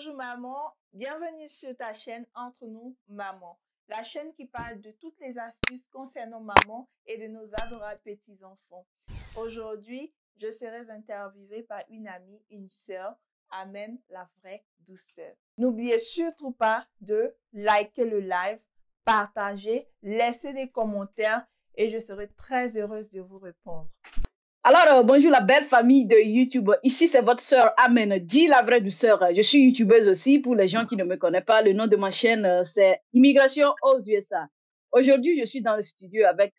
Bonjour maman, bienvenue sur ta chaîne Entre nous maman, la chaîne qui parle de toutes les astuces concernant maman et de nos adorables petits-enfants. Aujourd'hui, je serai interviewée par une amie, une sœur, Amen, la vraie douceur. N'oubliez surtout pas de liker le live, partager, laisser des commentaires et je serai très heureuse de vous répondre. Alors, bonjour la belle famille de YouTube. Ici, c'est votre sœur Amen, dit la vraie douceur. Je suis youtubeuse aussi. Pour les gens qui ne me connaissent pas, le nom de ma chaîne, c'est Immigration aux USA. Aujourd'hui, je suis dans le studio avec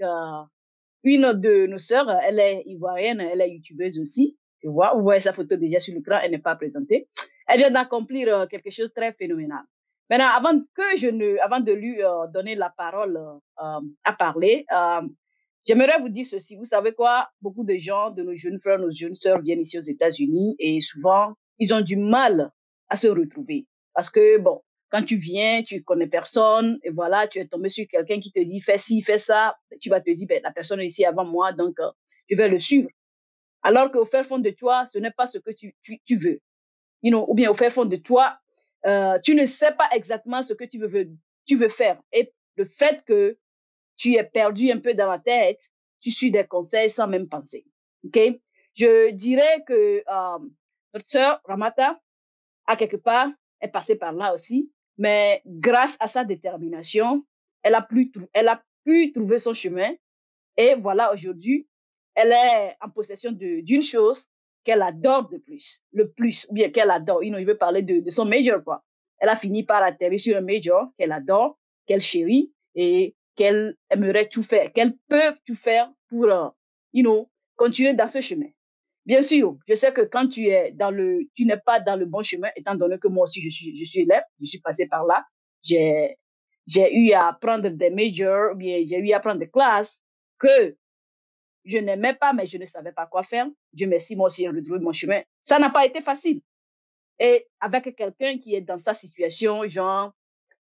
une de nos sœurs. Elle est ivoirienne, elle est youtubeuse aussi. Tu vois, vous voyez sa photo déjà sur l'écran, elle n'est pas présentée. Elle vient d'accomplir quelque chose de très phénoménal. Maintenant, avant de lui donner la parole à parler, j'aimerais vous dire ceci. Vous savez quoi? Beaucoup de gens, de nos jeunes frères, nos jeunes sœurs viennent ici aux États-Unis et souvent, ils ont du mal à se retrouver. Parce que, bon, quand tu viens, tu connais personne et voilà, tu es tombé sur quelqu'un qui te dit fais ci, fais ça. Tu vas te dire, ben, la personne est ici avant moi, donc je vais le suivre. Alors qu'au fin fond de toi, ce n'est pas ce que tu veux. Ou bien au fin fond de toi, tu ne sais pas exactement ce que tu veux faire. Et le fait que tu es perdu un peu dans la tête, tu suis des conseils sans même penser. OK? Je dirais que notre sœur Ramata, à quelque part, est passée par là aussi, mais grâce à sa détermination, elle a pu trouver son chemin. Et voilà, aujourd'hui, elle est en possession d'une chose qu'elle adore le plus, ou bien qu'elle adore. Il veut parler de son major, quoi. Elle a fini par atterrir sur un major qu'elle adore, qu'elle chérit et qu'elle aimerait tout faire, qu'elle peut tout faire pour, continuer dans ce chemin. Bien sûr, je sais que quand tu n'es pas dans le bon chemin, étant donné que moi aussi je suis élève, je suis passé par là, j'ai eu à apprendre des majors, bien j'ai eu à apprendre des classes que je n'aimais pas, mais je ne savais pas quoi faire. Dieu merci, moi aussi j'ai retrouvé mon chemin. Ça n'a pas été facile. Et avec quelqu'un qui est dans sa situation, genre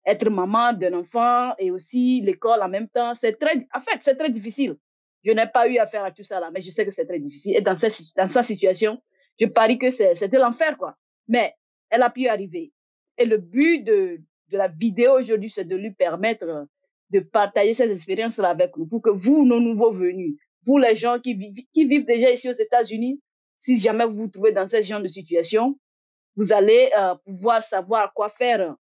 être maman d'un enfant et aussi l'école en même temps, c'est très difficile. Je n'ai pas eu affaire à tout ça là, mais je sais que c'est très difficile. Et dans sa situation, je parie que c'était l'enfer, quoi. Mais elle a pu y arriver. Et le but de la vidéo aujourd'hui, c'est de lui permettre de partager ces expériences-là avec nous pour que vous, nos nouveaux venus, vous les gens qui vivent déjà ici aux États-Unis, si jamais vous vous trouvez dans ce genre de situation, vous allez pouvoir savoir quoi faire,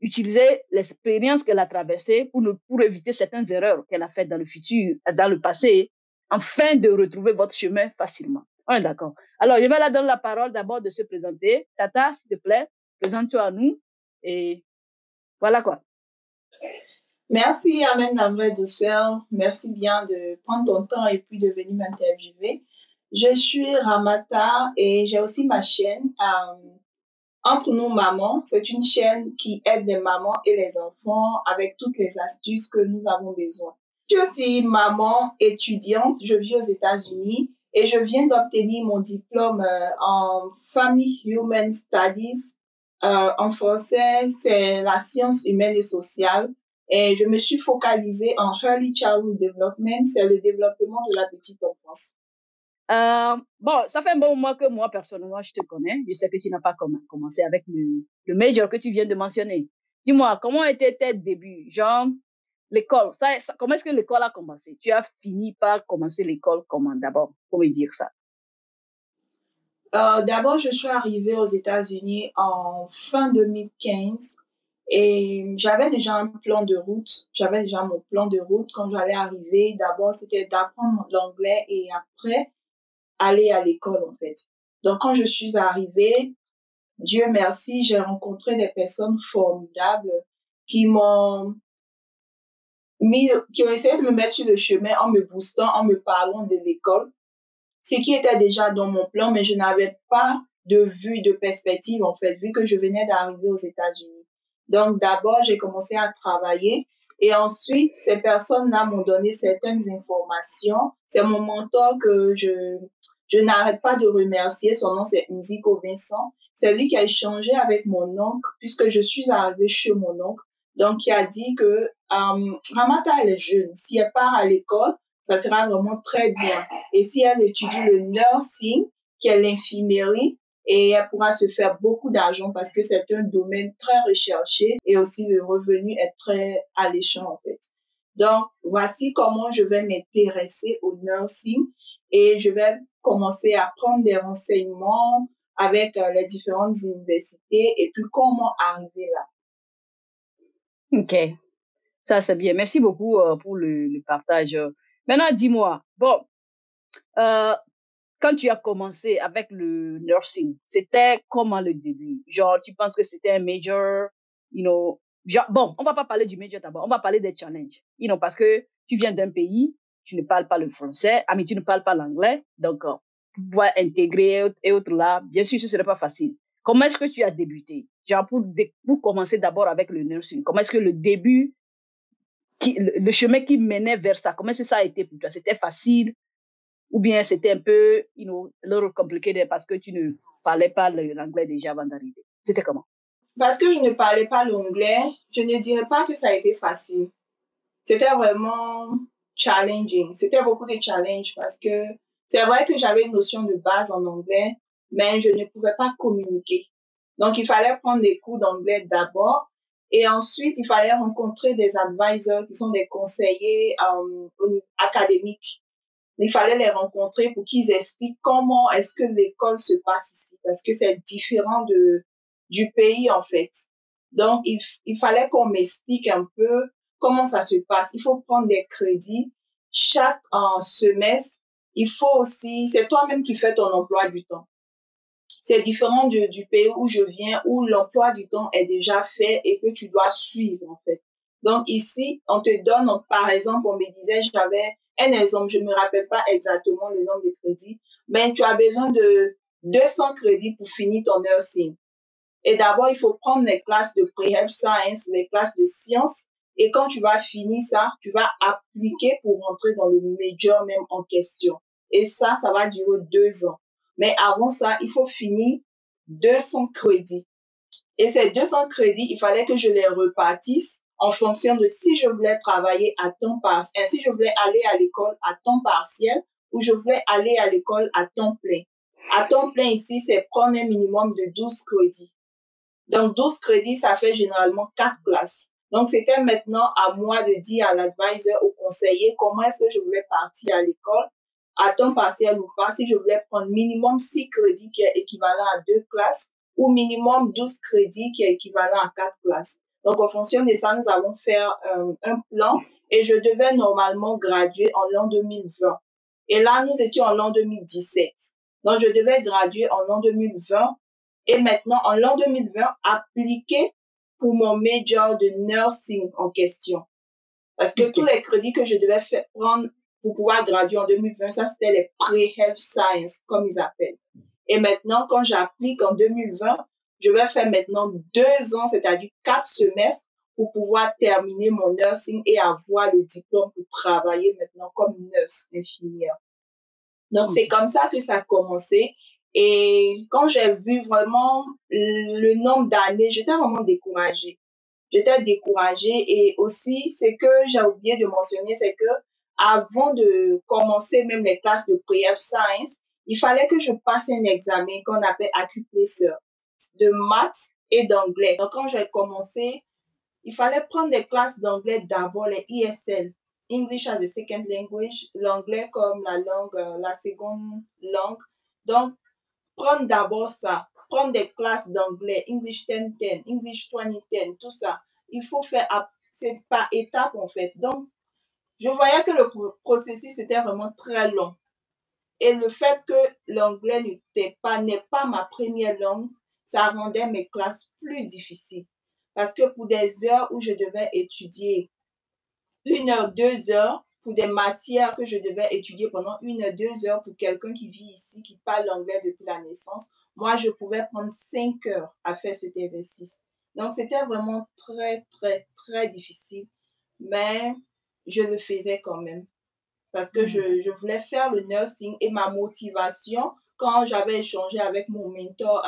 utiliser l'expérience qu'elle a traversée pour éviter certaines erreurs qu'elle a faites dans le passé, afin de retrouver votre chemin facilement. On est d'accord. Alors, je vais la donner la parole d'abord de se présenter. Tata, s'il te plaît, présente-toi à nous. Et voilà quoi. Merci, Amen, la vraie douceur. Merci bien de prendre ton temps et puis de venir m'interviewer. Je suis Ramata et j'ai aussi ma chaîne Entre nous mamans. C'est une chaîne qui aide les mamans et les enfants avec toutes les astuces que nous avons besoin. Je suis aussi maman étudiante. Je vis aux États-Unis et je viens d'obtenir mon diplôme en Family Human Studies. En français, c'est la science humaine et sociale. Et je me suis focalisée en Early Childhood Development, c'est le développement de la petite enfance. Bon, ça fait un bon moment que moi, personnellement, je te connais. Je sais que tu n'as pas commencé avec le major que tu viens de mentionner. Dis-moi, comment étaient tes débuts? Genre, l'école, comment est-ce que l'école a commencé? Tu as fini par commencer l'école comment d'abord? Pour me dire ça. D'abord, je suis arrivée aux États-Unis en fin 2015 et j'avais déjà un plan de route. J'avais déjà mon plan de route quand j'allais arriver. D'abord, c'était d'apprendre l'anglais et après, aller à l'école, en fait. Donc, quand je suis arrivée, Dieu merci, j'ai rencontré des personnes formidables qui ont essayé de me mettre sur le chemin en me boostant, en me parlant de l'école. Ce qui était déjà dans mon plan, mais je n'avais pas de vue, de perspective, en fait, vu que je venais d'arriver aux États-Unis. Donc, d'abord, j'ai commencé à travailler et ensuite, ces personnes-là m'ont donné certaines informations. C'est mon mentor que je n'arrête pas de remercier. Son nom, c'est Nziko Vincent. C'est lui qui a échangé avec mon oncle puisque je suis arrivée chez mon oncle. Donc, il a dit que Ramata, elle est jeune. Si elle part à l'école, ça sera vraiment très bien. Et si elle étudie le nursing, qui est l'infirmerie, et elle pourra se faire beaucoup d'argent parce que c'est un domaine très recherché et aussi le revenu est très alléchant en fait. Donc, voici comment je vais m'intéresser au nursing et je vais commencer à prendre des renseignements avec les différentes universités et puis comment arriver là. OK, ça c'est bien. Merci beaucoup pour le partage. Maintenant, dis-moi, bon, euh, quand tu as commencé avec le nursing, c'était comment le début? Genre, tu penses que c'était un major, genre, bon, on va pas parler du major d'abord, on va parler des challenges, parce que tu viens d'un pays, tu ne parles pas le français, mais tu ne parles pas l'anglais, donc, pour pouvoir intégrer et autres là, bien sûr, ce serait pas facile. Comment est-ce que tu as débuté? Genre, pour commencer d'abord avec le nursing, comment est-ce que le début, le chemin qui menait vers ça, comment est-ce que ça a été pour toi? C'était facile? Ou bien c'était un peu, a little complicated parce que tu ne parlais pas l'anglais déjà avant d'arriver. C'était comment? Parce que je ne parlais pas l'anglais, je ne dirais pas que ça a été facile. C'était vraiment challenging. C'était beaucoup de challenges parce que c'est vrai que j'avais une notion de base en anglais, mais je ne pouvais pas communiquer. Donc, il fallait prendre des cours d'anglais d'abord et ensuite, il fallait rencontrer des advisors qui sont des conseillers académiques. Il fallait les rencontrer pour qu'ils expliquent comment est-ce que l'école se passe ici parce que c'est différent du pays en fait. Donc, il fallait qu'on m'explique un peu comment ça se passe. Il faut prendre des crédits chaque semestre. Il faut aussi, c'est toi-même qui fais ton emploi du temps. C'est différent du pays où je viens, où l'emploi du temps est déjà fait et que tu dois suivre, en fait. Donc, ici, on te donne, par exemple, on me disait, j'avais un exemple, je ne me rappelle pas exactement le nombre de crédits, mais tu as besoin de 200 crédits pour finir ton nursing. Et d'abord, il faut prendre les classes de pre-health science, les classes de sciences. Et quand tu vas finir ça, tu vas appliquer pour rentrer dans le major même en question. Et ça va durer 2 ans. Mais avant ça, il faut finir 200 crédits. Et ces 200 crédits, il fallait que je les repartisse en fonction de si je voulais travailler à temps partiel, si je voulais aller à l'école à temps partiel ou je voulais aller à l'école à temps plein. À temps plein ici, c'est prendre un minimum de 12 crédits. Donc, 12 crédits, ça fait généralement 4 classes. Donc, c'était maintenant à moi de dire à l'advisor, au conseiller, comment est-ce que je voulais partir à l'école, à temps partiel ou pas, si je voulais prendre minimum 6 crédits qui est équivalent à 2 classes ou minimum 12 crédits qui est équivalent à 4 classes. Donc, en fonction de ça, nous allons faire un plan et je devais normalement graduer en l'an 2020. Et là, nous étions en l'an 2017. Donc, je devais graduer en l'an 2020 et maintenant, en l'an 2020, appliquer pour mon major de nursing en question. Parce que tous les crédits que je devais prendre pour pouvoir graduer en 2020, ça, c'était les pre-health science, comme ils appellent. Et maintenant, quand j'applique en 2020, je vais faire maintenant 2 ans, c'est-à-dire 4 semestres pour pouvoir terminer mon nursing et avoir le diplôme pour travailler maintenant comme nurse infirmière. Donc, c'est comme ça que ça a commencé. Et quand j'ai vu vraiment le nombre d'années, j'étais vraiment découragée. J'étais découragée et aussi, c'est que j'ai oublié de mentionner, c'est que avant de commencer même les classes de pre-health science, il fallait que je passe un examen qu'on appelle Accuplesseur de maths et d'anglais. Donc, quand j'ai commencé, il fallait prendre des classes d'anglais d'abord, les ESL, English as a Second Language, l'anglais comme la langue, la seconde langue. Donc, prendre d'abord ça, prendre des classes d'anglais, English 10-10, English 20-10, tout ça. Il faut faire, c'est par étapes en fait. Donc, je voyais que le processus était vraiment très long. Et le fait que l'anglais n'est pas ma première langue, ça rendait mes classes plus difficiles. Parce que pour des heures où je devais étudier 1 heure, 2 heures, pour des matières que je devais étudier pendant 1 heure, 2 heures pour quelqu'un qui vit ici, qui parle l'anglais depuis la naissance, moi, je pouvais prendre 5 heures à faire cet exercice. Donc, c'était vraiment très, très, très difficile, mais je le faisais quand même parce que je voulais faire le nursing et ma motivation, quand j'avais échangé avec mon mentor,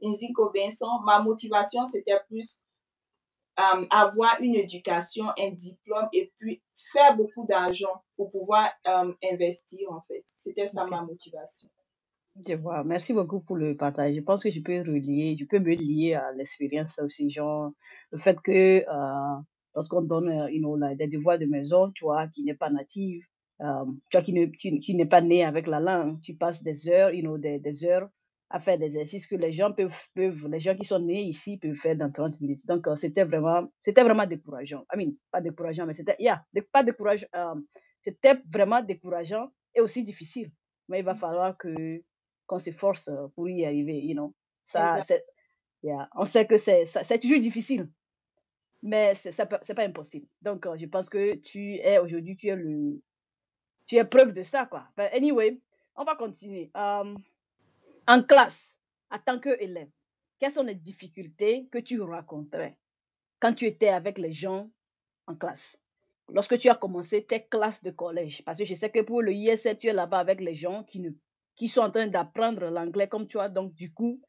Nziko Vincent, ma motivation, c'était plus avoir une éducation, un diplôme et puis faire beaucoup d'argent pour pouvoir investir en fait. C'était ça ma motivation. Je vois. Merci beaucoup pour le partage. Je pense que je peux me lier à l'expérience aussi, genre, le fait que lorsqu'on donne, des devoirs de maison, tu vois, qui n'est pas native, tu vois, qui n'est pas né avec la langue, tu passes des heures, des heures à faire des exercices que les gens qui sont nés ici peuvent faire dans 30 minutes. Donc, c'était vraiment décourageant. Pas décourageant, mais pas décourageant, c'était vraiment décourageant et aussi difficile. Mais il va falloir qu'on s'efforce pour y arriver, Ça, Exact. c'est, yeah. On sait que c'est toujours difficile, mais c'est pas impossible. Donc, je pense que aujourd'hui, tu es preuve de ça, quoi. But anyway, on va continuer. En classe, en tant qu'élève, quelles sont les difficultés que tu rencontrais quand tu étais avec les gens en classe? Lorsque tu as commencé tes classes de collège, parce que je sais que pour le ISL, tu es là-bas avec les gens qui sont en train d'apprendre l'anglais comme toi. Donc, du coup,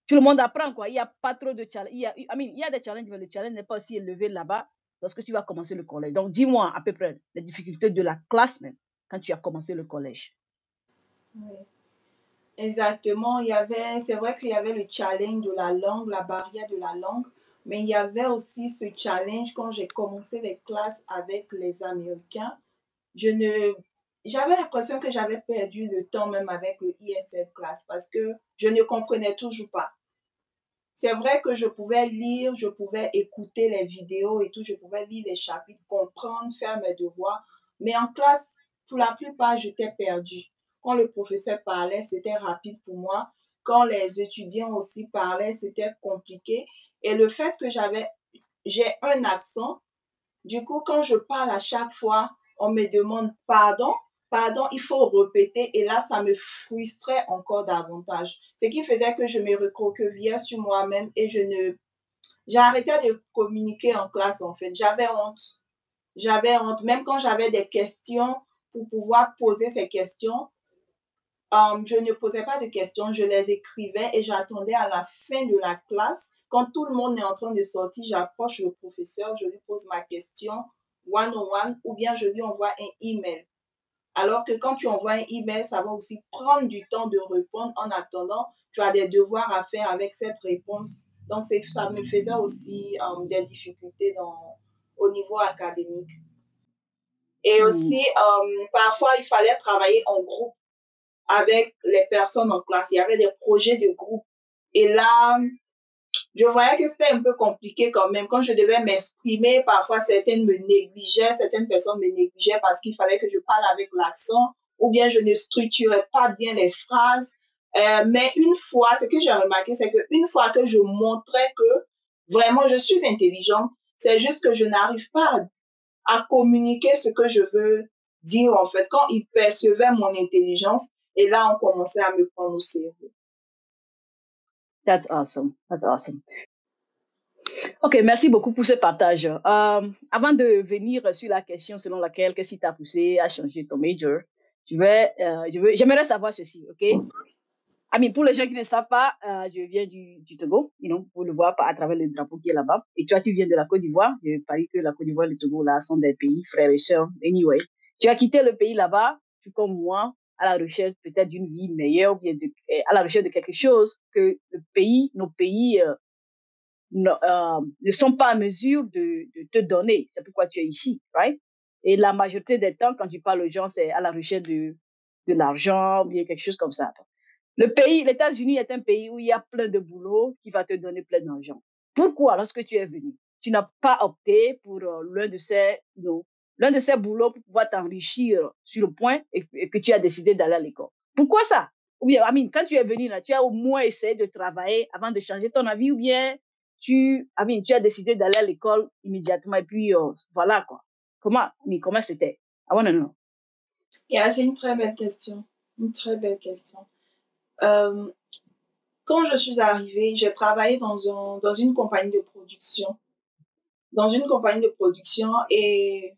tout le monde apprend, quoi. Il n'y a pas trop de challenges. Il y a des challenges, mais le challenge n'est pas aussi élevé là-bas lorsque tu vas commencer le collège. Donc, dis-moi à peu près les difficultés de la classe même quand tu as commencé le collège. Oui. Exactement, c'est vrai qu'il y avait le challenge de la langue, la barrière de la langue, mais il y avait aussi ce challenge quand j'ai commencé les classes avec les Américains. Je ne, J'avais l'impression que j'avais perdu le temps même avec le ISL class parce que je ne comprenais toujours pas. C'est vrai que je pouvais lire, je pouvais écouter les vidéos et tout, je pouvais lire les chapitres, comprendre, faire mes devoirs, mais en classe, pour la plupart, j'étais perdue. Quand le professeur parlait, c'était rapide pour moi. Quand les étudiants aussi parlaient, c'était compliqué. Et le fait que j'ai un accent, du coup, quand je parle à chaque fois, on me demande pardon, pardon, il faut répéter et là, ça me frustrait encore davantage. Ce qui faisait que je me recroquevillais sur moi-même et j'arrêtais de communiquer en classe en fait. J'avais honte. J'avais honte. Même quand j'avais des questions pour pouvoir poser ces questions, je ne posais pas de questions, je les écrivais et j'attendais à la fin de la classe. Quand tout le monde est en train de sortir, j'approche le professeur, je lui pose ma question one-on-one ou bien je lui envoie un email. Alors que quand tu envoies un email, ça va aussi prendre du temps de répondre. En attendant, tu as des devoirs à faire avec cette réponse. Donc, ça me faisait aussi des difficultés au niveau académique. Et Hmm. aussi, parfois, il fallait travailler en groupe avec les personnes en classe. Il y avait des projets de groupe. Et là, je voyais que c'était un peu compliqué quand même. Quand je devais m'exprimer, parfois certaines personnes me négligeaient parce qu'il fallait que je parle avec l'accent ou bien je ne structurais pas bien les phrases. Mais une fois, ce que j'ai remarqué, c'est qu'une fois que je montrais que vraiment je suis intelligente, c'est juste que je n'arrive pas à communiquer ce que je veux dire en fait. Quand ils percevaient mon intelligence, et là, on commençait à me prendre au sérieux. That's awesome. That's awesome. Ok, merci beaucoup pour ce partage. Avant de venir sur la question selon laquelle qu'est-ce qui t'a poussé à changer ton major, j'aimerais savoir ceci, ok? Pour les gens qui ne savent pas, je viens du Togo, vous le voir à travers le drapeau qui est là-bas. Et toi, tu viens de la Côte d'Ivoire. Je parie que la Côte d'Ivoire et le Togo, là, sont des pays frères et sœurs. Anyway, tu as quitté le pays là-bas, tout comme moi, à la recherche peut-être d'une vie meilleure, ou bien à la recherche de quelque chose que nos pays ne sont pas en mesure de te donner. C'est pourquoi tu es ici, right? Et la majorité des temps, quand tu parles aux gens, c'est à la recherche de l'argent ou bien quelque chose comme ça. Les États-Unis est un pays où il y a plein de boulot qui va te donner plein d'argent. Pourquoi, lorsque tu es venu, tu n'as pas opté pour l'un de ces boulots pour pouvoir t'enrichir sur le point et que tu as décidé d'aller à l'école? Pourquoi ça? Ou bien, quand tu es venu là, tu as au moins essayé de travailler avant de changer ton avis ou bien tu as décidé d'aller à l'école immédiatement et puis voilà quoi. Comment c'était? I want to know. Yeah, c'est une très belle question. Une très belle question. Euh, Quand je suis arrivée, j'ai travaillé dans une compagnie de production. Dans une compagnie de production et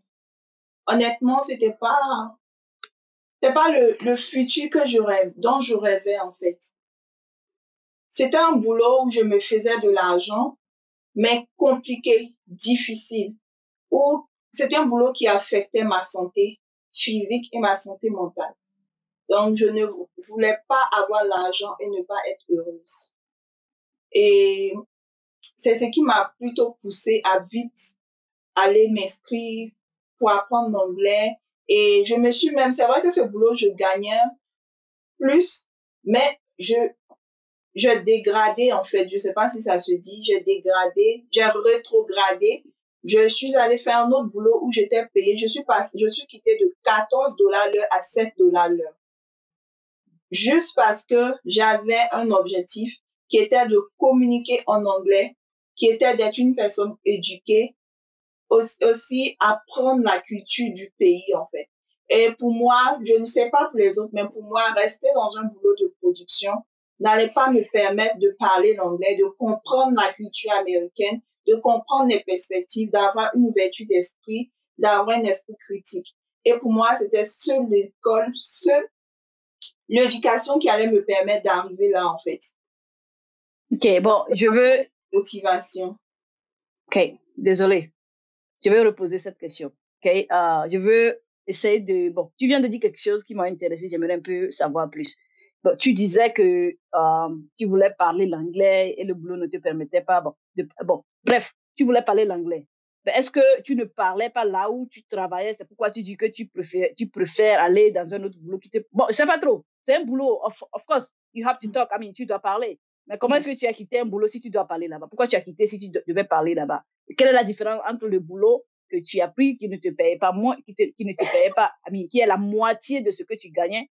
honnêtement, c'était pas le futur dont je rêvais en fait. C'était un boulot où je me faisais de l'argent, mais compliqué, difficile, où c'était un boulot qui affectait ma santé physique et ma santé mentale. Donc, je ne voulais pas avoir l'argent et ne pas être heureuse. Et c'est ce qui m'a plutôt poussée à vite aller m'inscrire pour apprendre l'anglais. Et je me suis même, c'est vrai que ce boulot, je gagnais plus, mais je dégradais en fait. Je sais pas si ça se dit. J'ai dégradé, j'ai rétrogradé. Je suis allée faire un autre boulot où j'étais payée. Je suis quittée de 14 dollars l'heure à 7 dollars l'heure. Juste parce que j'avais un objectif qui était de communiquer en anglais, qui était d'être une personne éduquée, aussi apprendre la culture du pays en fait. Et pour moi, je ne sais pas pour les autres, mais pour moi, rester dans un boulot de production n'allait pas me permettre de parler l'anglais, de comprendre la culture américaine, de comprendre les perspectives, d'avoir une ouverture d'esprit, d'avoir un esprit critique. Et pour moi, c'était seule l'école, seule l'éducation qui allait me permettre d'arriver là, en fait. Ok, bon, je veux... Motivation. Ok, désolé. Je vais reposer cette question. Ok, je veux essayer de... Bon, tu viens de dire quelque chose qui m'a intéressé. J'aimerais un peu savoir plus. Bon, tu disais que tu voulais parler l'anglais et le boulot ne te permettait pas. Bon, bref, tu voulais parler l'anglais. Mais est-ce que tu ne parlais pas là où tu travaillais? C'est pourquoi tu dis que tu préfères aller dans un autre boulot qui te... Bon, c'est pas trop. C'est un boulot. Of course, you have to talk. I mean, tu dois parler. Mais comment est-ce que tu as quitté un boulot si tu dois parler là-bas? Pourquoi tu as quitté si tu devais parler là-bas? Quelle est la différence entre le boulot que tu as pris, qui ne te payait pas moins, qui ne te payait pas, I mean, qui est la moitié de ce que tu gagnais?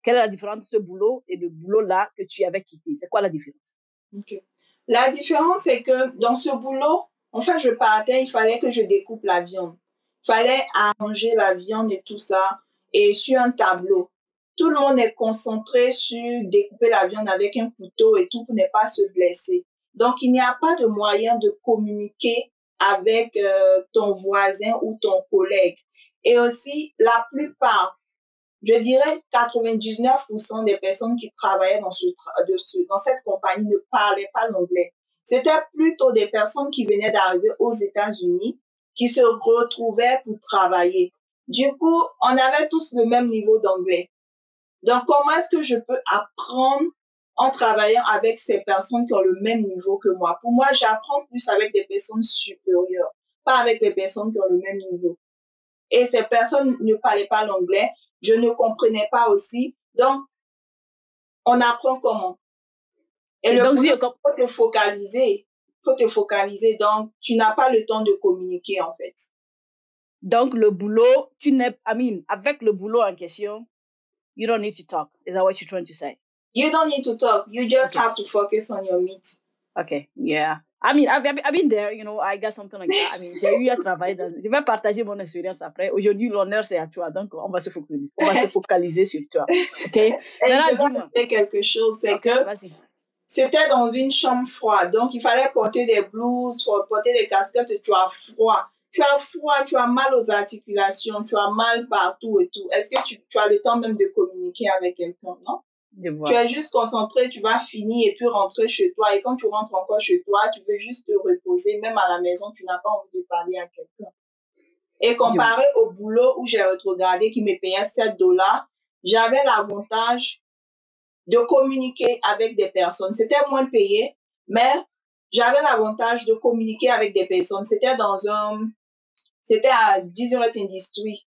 Quelle est la différence entre ce boulot et le boulot là que tu avais quitté? C'est quoi la différence? Okay. La différence, c'est que dans ce boulot, en fait, je partais, il fallait que je découpe la viande. Il fallait arranger la viande et tout ça, et sur un tableau. Tout le monde est concentré sur découper la viande avec un couteau et tout pour ne pas se blesser. Donc, il n'y a pas de moyen de communiquer avec ton voisin ou ton collègue. Et aussi, la plupart, je dirais 99% des personnes qui travaillaient dans cette compagnie ne parlaient pas l'anglais. C'était plutôt des personnes qui venaient d'arriver aux États-Unis, qui se retrouvaient pour travailler. Du coup, on avait tous le même niveau d'anglais. Donc, comment est-ce que je peux apprendre en travaillant avec ces personnes qui ont le même niveau que moi? Pour moi, j'apprends plus avec des personnes supérieures, pas avec les personnes qui ont le même niveau. Et ces personnes ne parlaient pas l'anglais, je ne comprenais pas aussi. Donc, on apprend comment. Et le boulot, il faut te focaliser. Il faut te focaliser. Donc, tu n'as pas le temps de communiquer, en fait. Donc, le boulot, avec le boulot en question, you don't need to talk. Is that what you're trying to say? You don't need to talk. You just have to focus on your meat. Okay, yeah. I've been there, you know, I got something like that. J'ai eu à travailler dans... Je vais partager mon expérience après. Aujourd'hui, l'honneur, c'est à toi. Donc, on va se focaliser sur toi. OK? Et je vais dire quelque chose, c'est que c'était dans une chambre froide. Donc, il fallait porter des blouses, porter des casquettes. Tu as froid. Tu as froid, tu as mal aux articulations, tu as mal partout et tout. Est-ce que tu as le temps même de communiquer avec quelqu'un, non? Tu es juste concentré, tu vas finir et puis rentrer chez toi. Et quand tu rentres encore chez toi, tu veux juste te reposer. Même à la maison, tu n'as pas envie de parler à quelqu'un. Et comparé au boulot où j'ai regardé qui me payait 7 dollars, j'avais l'avantage de communiquer avec des personnes. C'était moins payé, mais j'avais l'avantage de communiquer avec des personnes. C'était à Disneyland Industry,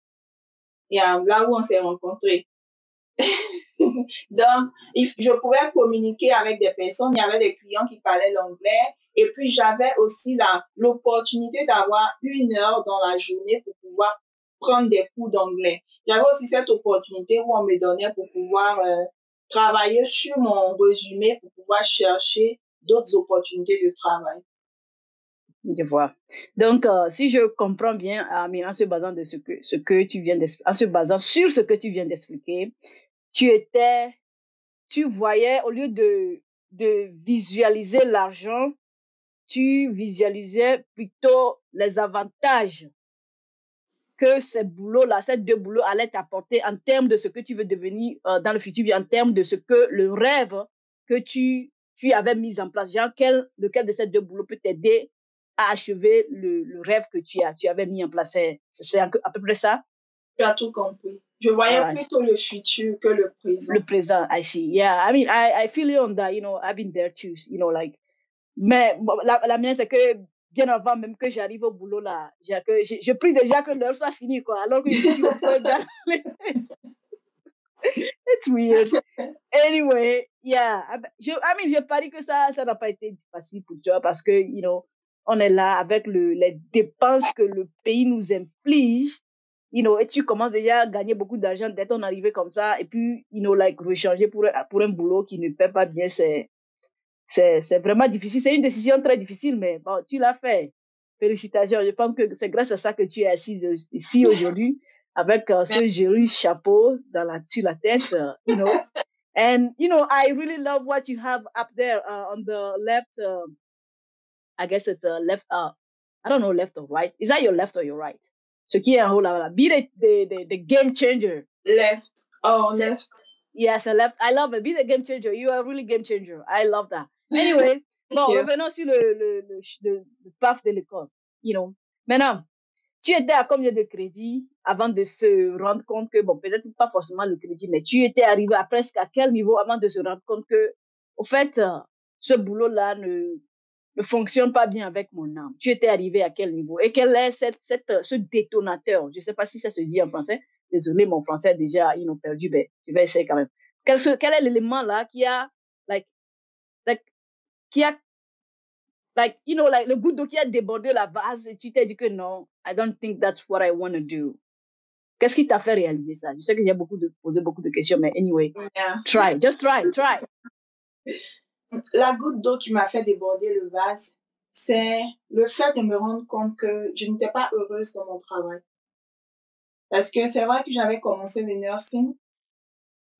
là où on s'est rencontrés. Donc, je pouvais communiquer avec des personnes. Il y avait des clients qui parlaient l'anglais. Et puis, j'avais aussi l'opportunité d'avoir 1 heure dans la journée pour pouvoir prendre des cours d'anglais. J'avais aussi cette opportunité où on me donnait pour pouvoir travailler sur mon résumé pour pouvoir chercher d'autres opportunités de travail. Je vois. Donc, si je comprends bien, en se basant sur ce que tu viens d'expliquer, tu voyais, au lieu de visualiser l'argent, tu visualisais plutôt les avantages que ces deux boulots allaient t'apporter en termes de ce que tu veux devenir dans le futur, en termes de ce que le rêve que tu avais mis en place. Genre, lequel de ces deux boulots peut t'aider à achever le rêve que tu avais mis en place? C'est à peu près ça? Tu as tout compris. Je voyais All right. plutôt le futur que le présent. Le présent, I see. Yeah, I mean, I feel you on that. You know, I've been there too. You know, like, mais bon, la mienne, c'est que bien avant même que j'arrive au boulot là, je prie déjà que l'heure soit finie, quoi. Alors que je suis au point d'aller. It's weird. Anyway, yeah. I mean, je parie que ça n'a pas été facile pour toi parce que, you know, on est là avec les dépenses que le pays nous inflige, you know, et tu commences déjà à gagner beaucoup d'argent dès ton arrivée comme ça, et puis, you know, like, rechanger pour un boulot qui ne paie pas bien, c'est vraiment difficile. C'est une décision très difficile, mais bon, tu l'as fait. Félicitations. Je pense que c'est grâce à ça que tu es assise ici aujourd'hui avec ce joli chapeau sur la tête, you know. And, you know, I really love what you have up there on the left. I guess it's left. I don't know, left or right. Is that your left or your right? Ce qui est en haut là, voilà. Be the game changer. Left. Oh, left. Yes, a left. I love it. Be the game changer. You are a really game changer. I love that. Anyway, bon, revenons sur le path de l'école. You know. Maintenant, tu étais à combien de crédits avant de se rendre compte que, bon, peut-être pas forcément le crédit, mais tu étais arrivé à presque à quel niveau avant de se rendre compte que, au fait, ce boulot-là ne fonctionne pas bien avec mon âme. Tu étais arrivé à quel niveau? Et quel est ce détonateur? Je ne sais pas si ça se dit en français. Désolé, mon français est déjà, ils ont perdu, mais je vais essayer quand même. Quel est l'élément là qui a, qui a, you know, like, le goutte d'eau qui a débordé la vase et tu t'es dit que non, I don't think that's what I want to do. Qu'est-ce qui t'a fait réaliser ça? Je sais que j'ai posé beaucoup de questions, mais anyway, try, just try. La goutte d'eau qui m'a fait déborder le vase, c'est le fait de me rendre compte que je n'étais pas heureuse dans mon travail. Parce que c'est vrai que j'avais commencé le nursing,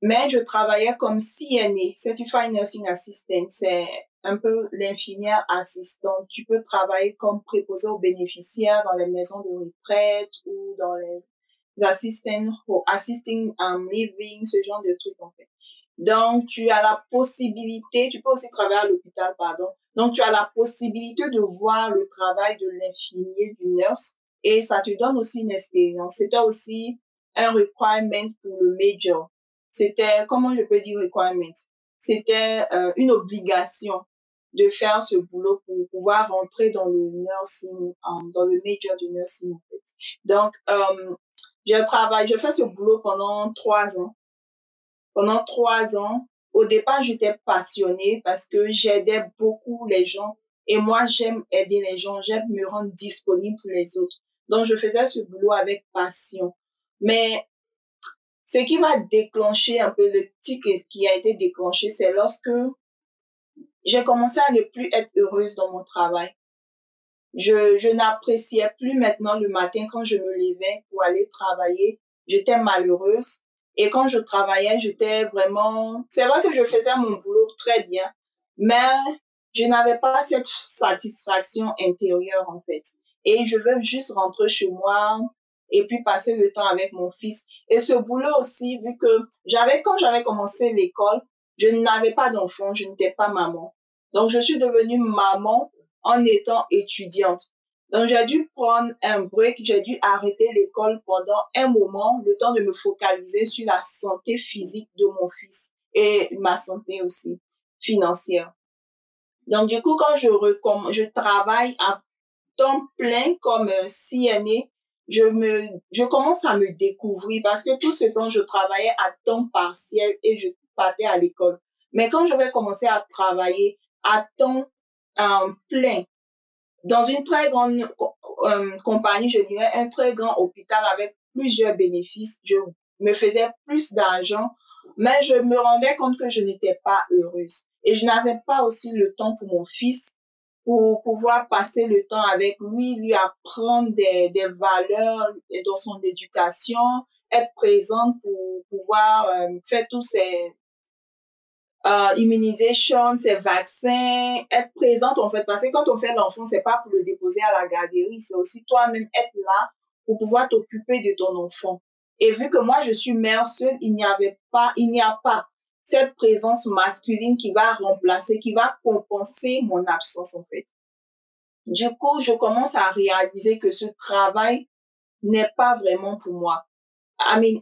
mais je travaillais comme CNA, Certified Nursing Assistant. C'est un peu l'infirmière assistante. Tu peux travailler comme préposé aux bénéficiaires dans les maisons de retraite ou dans les assisting living, ce genre de trucs en fait. Donc, tu as la possibilité, tu peux aussi travailler à l'hôpital, pardon. Donc, tu as la possibilité de voir le travail de l'infirmier, du nurse, et ça te donne aussi une expérience. C'était aussi un requirement pour le major. C'était, comment je peux dire requirement? C'était une obligation de faire ce boulot pour pouvoir rentrer dans le nursing, dans le major de nursing en fait. Donc, je fais ce boulot pendant 3 ans. Pendant 3 ans, au départ, j'étais passionnée parce que j'aidais beaucoup les gens. Et moi, j'aime aider les gens, j'aime me rendre disponible pour les autres. Donc, je faisais ce boulot avec passion. Mais ce qui m'a déclenché un peu, le tic qui a été déclenché, c'est lorsque j'ai commencé à ne plus être heureuse dans mon travail. Je n'appréciais plus maintenant le matin quand je me levais pour aller travailler. J'étais malheureuse. Et quand je travaillais, j'étais vraiment... C'est vrai que je faisais mon boulot très bien, mais je n'avais pas cette satisfaction intérieure, en fait. Et je veux juste rentrer chez moi et puis passer le temps avec mon fils. Et ce boulot aussi, vu que quand j'avais commencé l'école, je n'avais pas d'enfant, je n'étais pas maman. Donc, je suis devenue maman en étant étudiante. Donc, j'ai dû prendre un break, j'ai dû arrêter l'école pendant un moment, le temps de me focaliser sur la santé physique de mon fils et ma santé aussi financière. Donc, du coup, quand je travaille à temps plein comme CNA, je commence à me découvrir parce que tout ce temps, je travaillais à temps partiel et je partais à l'école. Mais quand je vais commencer à travailler à temps plein, dans une très grande compagnie, je dirais un très grand hôpital avec plusieurs bénéfices, je me faisais plus d'argent, mais je me rendais compte que je n'étais pas heureuse. Et je n'avais pas aussi le temps pour mon fils, pour pouvoir passer le temps avec lui apprendre des valeurs dans son éducation, être présente pour pouvoir faire tous ces immunisation, ces vaccins, être présente en fait, parce que quand on fait l'enfant, c'est pas pour le déposer à la garderie, c'est aussi toi-même être là pour pouvoir t'occuper de ton enfant. Et vu que moi je suis mère seule, il n'y a pas cette présence masculine qui va remplacer, qui va compenser mon absence en fait. Du coup, je commence à réaliser que ce travail n'est pas vraiment pour moi. I mean,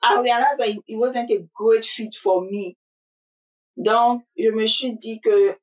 I realized that it wasn't a good fit for me. Donc, je me suis dit que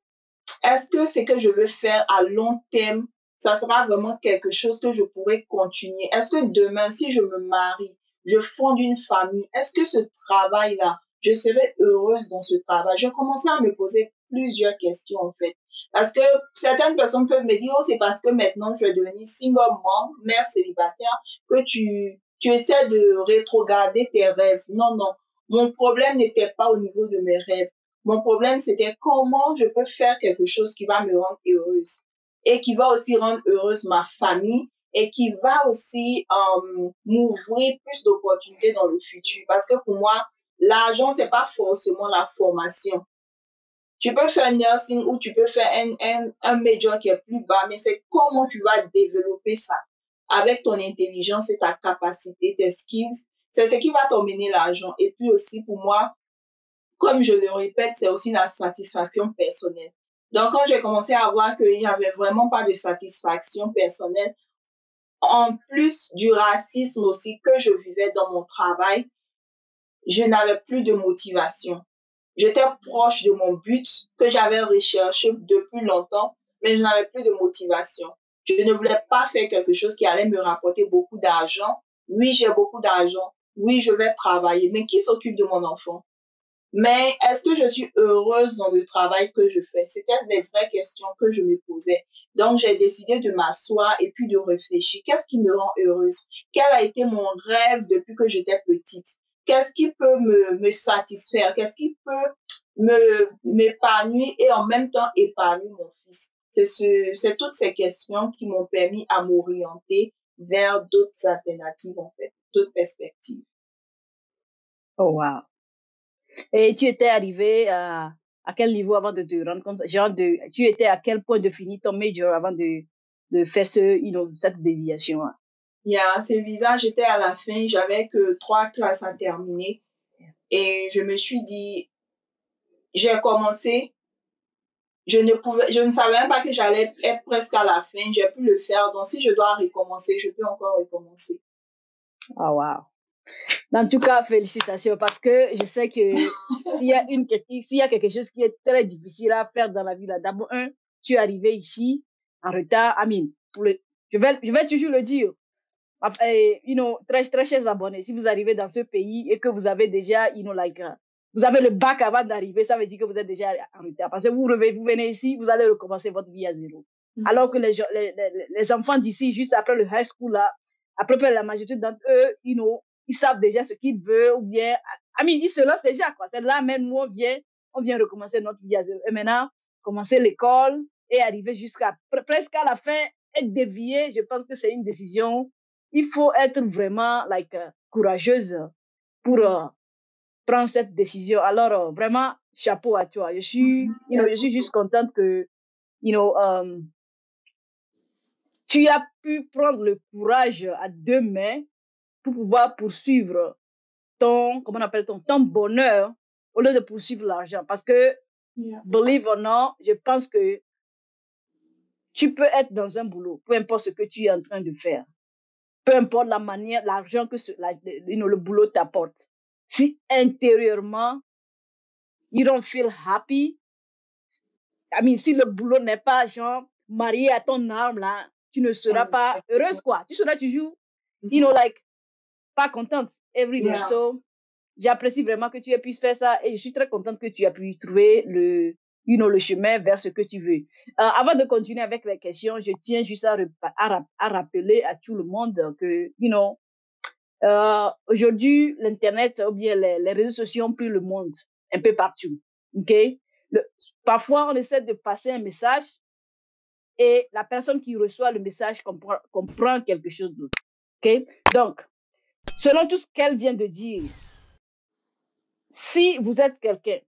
est-ce que ce que je veux faire à long terme, ça sera vraiment quelque chose que je pourrais continuer? Est-ce que demain, si je me marie, je fonde une famille, est-ce que ce travail-là, je serai heureuse dans ce travail? Je commençais à me poser plusieurs questions, en fait. Parce que certaines personnes peuvent me dire, oh, c'est parce que maintenant je vais devenir single mom, mère célibataire, que tu essaies de rétrograder tes rêves. Non, non. Mon problème n'était pas au niveau de mes rêves. Mon problème, c'était comment je peux faire quelque chose qui va me rendre heureuse et qui va aussi rendre heureuse ma famille et qui va aussi m'ouvrir plus d'opportunités dans le futur. Parce que pour moi, l'argent, c'est pas forcément la formation. Tu peux faire nursing ou tu peux faire un major qui est plus bas, mais c'est comment tu vas développer ça avec ton intelligence et ta capacité, tes skills. C'est ce qui va t'emmener l'argent. Et puis aussi, pour moi, comme je le répète, c'est aussi la satisfaction personnelle. Donc, quand j'ai commencé à voir qu'il n'y avait vraiment pas de satisfaction personnelle, en plus du racisme aussi que je vivais dans mon travail, je n'avais plus de motivation. J'étais proche de mon but que j'avais recherché depuis longtemps, mais je n'avais plus de motivation. Je ne voulais pas faire quelque chose qui allait me rapporter beaucoup d'argent. Oui, j'ai beaucoup d'argent. Oui, je vais travailler, mais qui s'occupe de mon enfant? Mais est-ce que je suis heureuse dans le travail que je fais? C'était des vraies questions que je me posais. Donc, j'ai décidé de m'asseoir et puis de réfléchir. Qu'est-ce qui me rend heureuse? Quel a été mon rêve depuis que j'étais petite? Qu'est-ce qui peut me satisfaire? Qu'est-ce qui peut m'épanouir et en même temps épanouir mon fils? C'est toutes ces questions qui m'ont permis à m'orienter vers d'autres alternatives, en fait, d'autres perspectives. Oh, wow. Et tu étais arrivé à quel niveau avant de te rendre compte, tu étais à quel point de finir ton major avant de faire cette déviation? C'est bizarre, j'étais à la fin, j'avais que 3 classes à terminer et je me suis dit, j'ai commencé, je ne savais même pas que j'allais être presque à la fin, j'ai pu le faire, donc si je dois recommencer, je peux encore recommencer. Oh, wow. En tout cas, félicitations parce que je sais que s'il y a quelque chose qui est très difficile à faire dans la vie, là, d'abord, tu es arrivé ici en retard. Amine, je vais toujours le dire. Très, très chers abonnés, si vous arrivez dans ce pays et que vous avez déjà, vous avez le bac avant d'arriver, ça veut dire que vous êtes déjà en retard. Parce que vous venez ici, vous allez recommencer votre vie à zéro. Alors que les enfants d'ici, juste après le high school, là, à peu près la majorité d'entre eux, ils savent déjà ce qu'ils veulent, ou bien, ils se lancent déjà, quoi. C'est là même où on vient recommencer notre vie à zéro. Et maintenant, commencer l'école et arriver jusqu'à presque à la fin, être dévié, je pense que c'est une décision. Il faut être vraiment courageuse pour prendre cette décision. Alors, vraiment, chapeau à toi. Je suis juste contente que, tu as pu prendre le courage à 2 mains pour pouvoir poursuivre ton bonheur au lieu de poursuivre l'argent. Parce que, believe or not, je pense que tu peux être dans un boulot, peu importe ce que tu es en train de faire, peu importe la manière, l'argent que le boulot t'apporte. Si intérieurement, you don't feel happy, si le boulot n'est pas genre marié à ton âme, là, tu ne seras pas heureuse, quoi. Tu seras toujours, pas contente every day. So, j'apprécie vraiment que tu aies pu faire ça et je suis très contente que tu aies pu trouver le chemin vers ce que tu veux. Avant de continuer avec les questions, je tiens juste à rappeler à tout le monde que, aujourd'hui, l'Internet ou bien les réseaux sociaux ont pris le monde un peu partout. OK? Parfois, on essaie de passer un message et la personne qui reçoit le message comprend quelque chose d'autre. OK? Donc, selon tout ce qu'elle vient de dire, si vous êtes quelqu'un,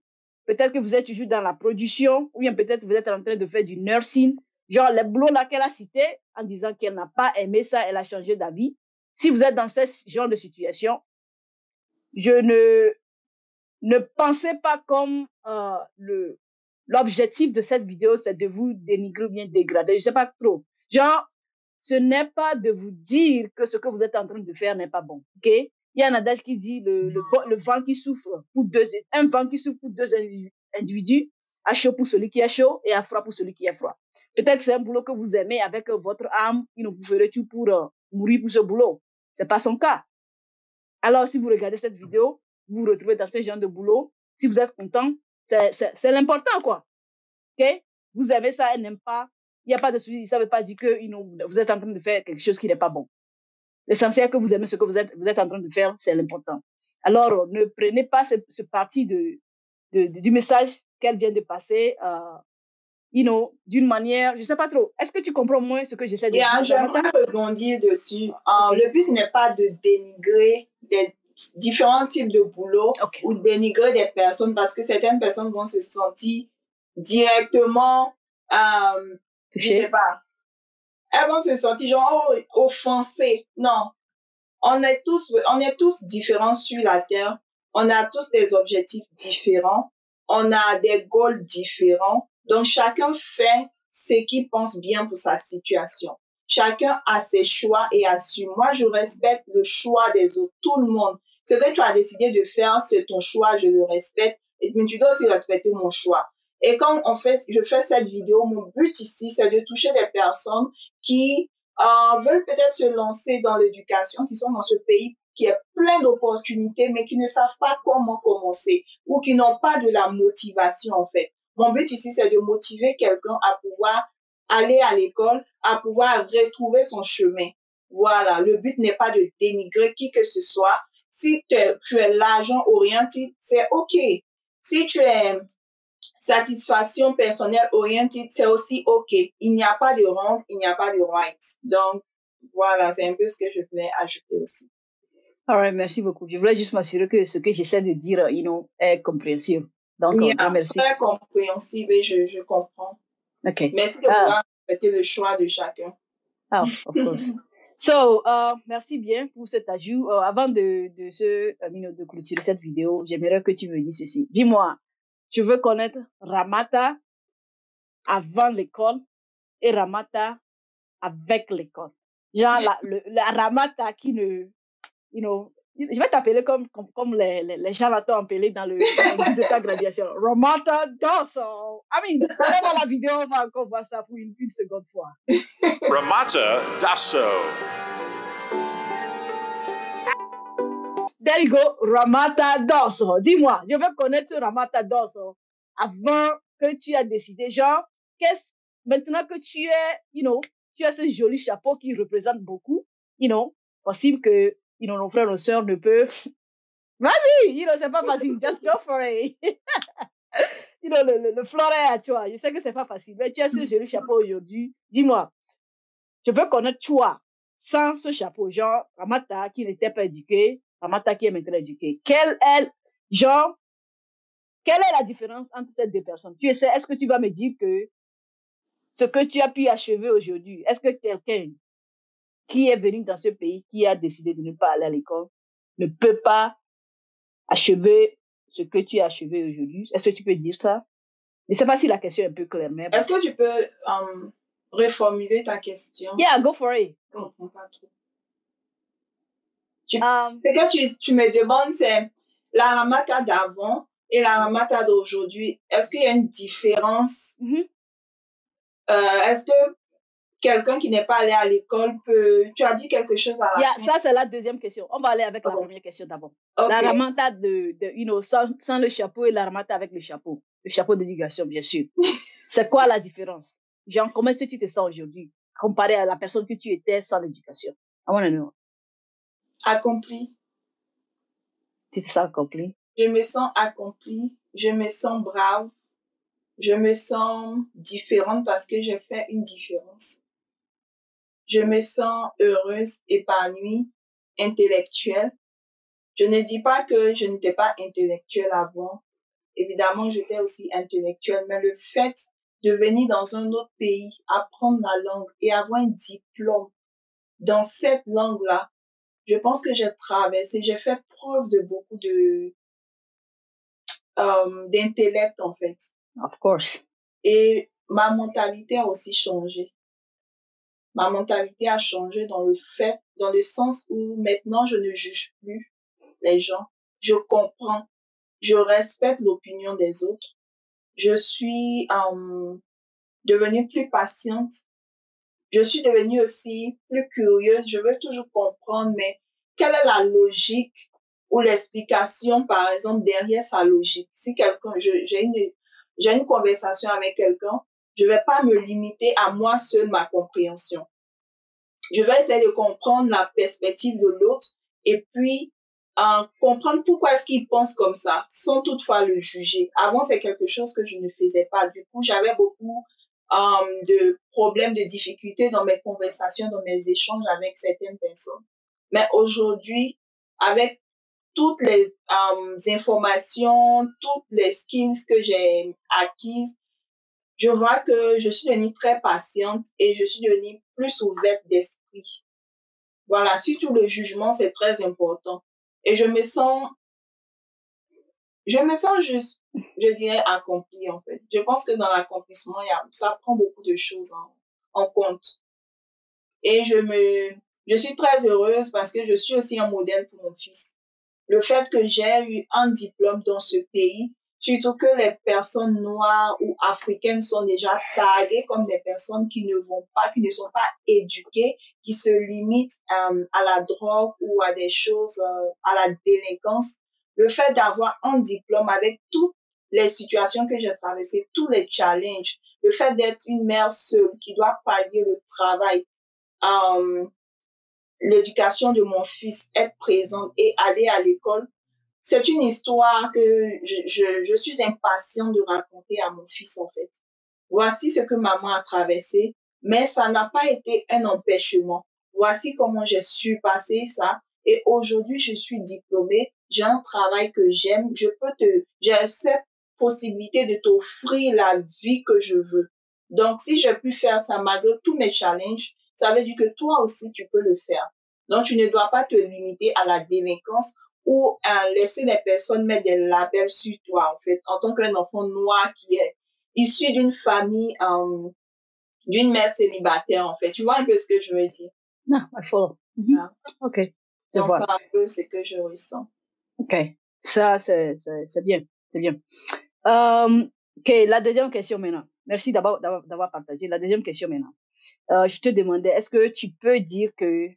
peut-être que vous êtes toujours dans la production, ou bien peut-être que vous êtes en train de faire du nursing, genre les boulots là qu'elle a cités, en disant qu'elle n'a pas aimé ça, elle a changé d'avis. Si vous êtes dans ce genre de situation, je ne pensez pas comme l'objectif de cette vidéo, c'est de vous dénigrer ou bien dégrader. Je ne sais pas trop. Genre, ce n'est pas de vous dire que ce que vous êtes en train de faire n'est pas bon. OK? Il y a un adage qui dit le vent qui souffre un vent qui souffre pour deux individus, a chaud pour celui qui a chaud et a froid pour celui qui a froid. Peut-être que c'est un boulot que vous aimez avec votre âme, vous ferez tout pour mourir pour ce boulot. C'est pas son cas. Alors, si vous regardez cette vidéo, vous vous retrouvez dans ce genre de boulot. Si vous êtes content, c'est l'important, quoi. OK? Vous aimez ça, elle n'aime pas. Il n'y a pas de souci. Ça ne veut pas dire que vous êtes en train de faire quelque chose qui n'est pas bon. L'essentiel que vous aimez ce que vous êtes en train de faire, c'est l'important. Alors, ne prenez pas ce parti du message qu'elle vient de passer, d'une manière, je ne sais pas trop. Est-ce que tu comprends moins ce que j'essaie de dire? J'aimerais rebondir dessus. Le but n'est pas de dénigrer des différents types de boulot ou dénigrer des personnes parce que certaines personnes vont se sentir directement, je sais pas, elles vont se sentir genre offensées. Non, on est tous différents sur la terre. On a tous des objectifs différents. On a des goals différents. Donc, chacun fait ce qu'il pense bien pour sa situation. Chacun a ses choix et assume. Moi, je respecte le choix des autres, tout le monde. Ce que tu as décidé de faire, c'est ton choix, je le respecte. Mais tu dois aussi respecter mon choix. Et quand je fais cette vidéo, mon but ici, c'est de toucher des personnes qui veulent peut-être se lancer dans l'éducation, qui sont dans ce pays qui est plein d'opportunités, mais qui ne savent pas comment commencer ou qui n'ont pas de la motivation, en fait. Mon but ici, c'est de motiver quelqu'un à pouvoir aller à l'école, à pouvoir retrouver son chemin. Voilà, le but n'est pas de dénigrer qui que ce soit. Si tu es l'argent orienté, c'est OK. Si tu es satisfaction personnelle oriented, c'est aussi OK. Il n'y a pas de wrong, il n'y a pas de right. Donc, voilà, c'est un peu ce que je voulais ajouter aussi. All right, merci beaucoup. Je voulais juste m'assurer que ce que j'essaie de dire, est compréhensible. Donc, merci. Très compréhensible et je comprends. OK. Merci de vouloir respecter le choix de chacun. Of course. So, merci bien pour cet ajout. Avant de clôturer cette vidéo, j'aimerais que tu me dises ceci. Dis-moi, tu veux connaître Ramata avant l'école et Ramata avec l'école. Genre la Ramata qui ne, je vais t'appeler comme les gens là t'ont appelé dans le but de ta graduation. Ramata Dosso. allez voir la vidéo, on va encore voir ça pour une seconde fois. Ramata Dosso. There you go, Ramata Dosso. Dis-moi, je veux connaître ce Ramata Dosso avant que tu aies décidé, genre, maintenant que tu as ce joli chapeau qui représente beaucoup, possible que, nos frères, nos sœurs ne peuvent. Vas-y, c'est pas facile, just go for it. le floret, tu vois, je sais que c'est pas facile, mais tu as ce joli chapeau aujourd'hui. Dis-moi, je veux connaître toi sans ce chapeau, genre Ramata qui n'était pas éduqué, Ramata qui est maintenant éduqué. Quelle est la différence entre ces deux personnes? Est-ce que tu vas me dire que ce que tu as pu achever aujourd'hui, est-ce que quelqu'un qui est venu dans ce pays, qui a décidé de ne pas aller à l'école, ne peut pas achever ce que tu as achevé aujourd'hui? Est-ce que tu peux dire ça? Je ne sais pas si la question est un peu claire, mais... Est-ce que tu peux reformuler ta question? Yeah, go for it. Je ne comprends pas trop. Ce que tu me demandes, c'est la Ramata d'avant et la Ramata d'aujourd'hui. Est-ce qu'il y a une différence? Est-ce que quelqu'un qui n'est pas allé à l'école peut... Tu as dit quelque chose à la fin. Ça, c'est la deuxième question. On va aller avec la première question d'abord. La Ramata sans le chapeau et la Ramata avec le chapeau. Le chapeau d'éducation, bien sûr. C'est quoi la différence? Genre, comment est-ce que tu te sens aujourd'hui comparé à la personne que tu étais sans l'éducation? I want to know. Accompli. Tu te sens accompli? Je me sens accomplie. Je me sens brave. Je me sens différente parce que j'ai fait une différence. Je me sens heureuse, épanouie, intellectuelle. Je ne dis pas que je n'étais pas intellectuelle avant. Évidemment, j'étais aussi intellectuelle, mais le fait de venir dans un autre pays, apprendre la langue et avoir un diplôme dans cette langue-là, je pense que j'ai traversé, j'ai fait preuve de beaucoup d'intellect, en fait. Of course. Et ma mentalité a aussi changé. Ma mentalité a changé dans le sens où maintenant je ne juge plus. les gens. Je comprends. Je respecte l'opinion des autres. Je suis devenue plus patiente. Je suis devenue aussi plus curieuse. Je veux toujours comprendre, mais quelle est la logique ou l'explication, par exemple, derrière sa logique? Si quelqu'un, j'ai une conversation avec quelqu'un, je vais pas me limiter à moi seule ma compréhension. Je vais essayer de comprendre la perspective de l'autre et puis comprendre pourquoi est-ce qu'il pense comme ça, sans toutefois le juger. Avant, c'est quelque chose que je ne faisais pas. Du coup, j'avais beaucoup de problèmes, de difficultés dans mes conversations, dans mes échanges avec certaines personnes. Mais aujourd'hui, avec toutes les informations, toutes les skills que j'ai acquises, je vois que je suis devenue très patiente et je suis devenue plus ouverte d'esprit. Voilà, surtout le jugement, c'est très important. Et je me sens juste, je dirais, accomplie, en fait. Je pense que dans l'accomplissement, ça prend beaucoup de choses en compte. Et je suis très heureuse parce que je suis aussi un modèle pour mon fils. Le fait que j'ai eu un diplôme dans ce pays, surtout que les personnes noires ou africaines sont déjà taguées comme des personnes qui ne sont pas éduquées, qui se limitent à la drogue ou à des choses, à la délinquance. Le fait d'avoir un diplôme avec toutes les situations que j'ai traversées, tous les challenges, le fait d'être une mère seule qui doit pallier le travail, l'éducation de mon fils, être présente et aller à l'école, c'est une histoire que je suis impatiente de raconter à mon fils, en fait. Voici ce que maman a traversé, mais ça n'a pas été un empêchement. Voici comment j'ai surpassé ça. Et aujourd'hui, je suis diplômée, j'ai un travail que j'aime, j'ai cette possibilité de t'offrir la vie que je veux. Donc, si j'ai pu faire ça malgré tous mes challenges, ça veut dire que toi aussi, tu peux le faire. Donc, tu ne dois pas te limiter à la délinquance ou laisser les personnes mettre des labels sur toi, en fait, en tant qu'un enfant noir qui est issu d'une famille, d'une mère célibataire, en fait. Tu vois un peu ce que je veux dire? Non, I follow. Ah. OK. Donc, c'est un peu ce que je ressens. OK. Ça, c'est bien. C'est bien. OK, la deuxième question maintenant. Merci d'avoir partagé. La deuxième question maintenant. Je te demandais, est-ce que tu peux dire que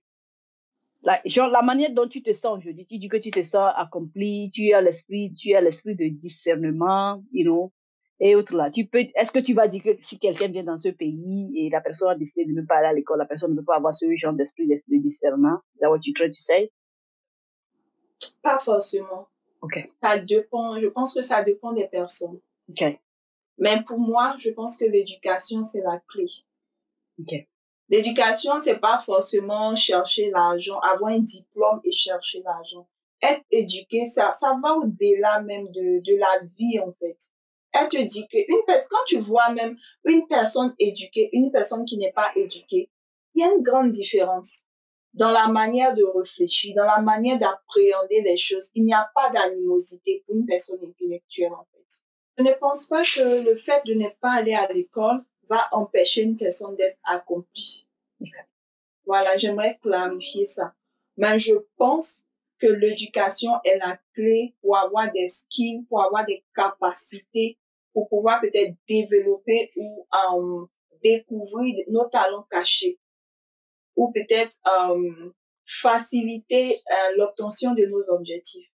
la manière dont tu te sens aujourd'hui, tu dis que tu te sens accompli, tu as l'esprit de discernement, et autres là. Est-ce que tu vas dire que si quelqu'un vient dans ce pays et la personne a décidé de ne pas aller à l'école, la personne ne peut pas avoir ce genre d'esprit de discernement? Is that what you try to say? Pas forcément. OK. Ça dépend, je pense que ça dépend des personnes. OK. Mais pour moi, je pense que l'éducation, c'est la clé. OK. L'éducation, c'est pas forcément chercher l'argent, avoir un diplôme et chercher l'argent. Être éduqué, ça va au-delà même de la vie, en fait. Être éduqué, quand tu vois même une personne éduquée, une personne qui n'est pas éduquée, il y a une grande différence dans la manière de réfléchir, dans la manière d'appréhender les choses. Il n'y a pas d'animosité pour une personne intellectuelle, en fait. Je ne pense pas que le fait de ne pas aller à l'école va empêcher une personne d'être accomplie. Voilà, j'aimerais clarifier ça. Mais je pense que l'éducation est la clé pour avoir des skills, pour avoir des capacités, pour pouvoir peut-être développer ou découvrir nos talents cachés, ou peut-être faciliter l'obtention de nos objectifs.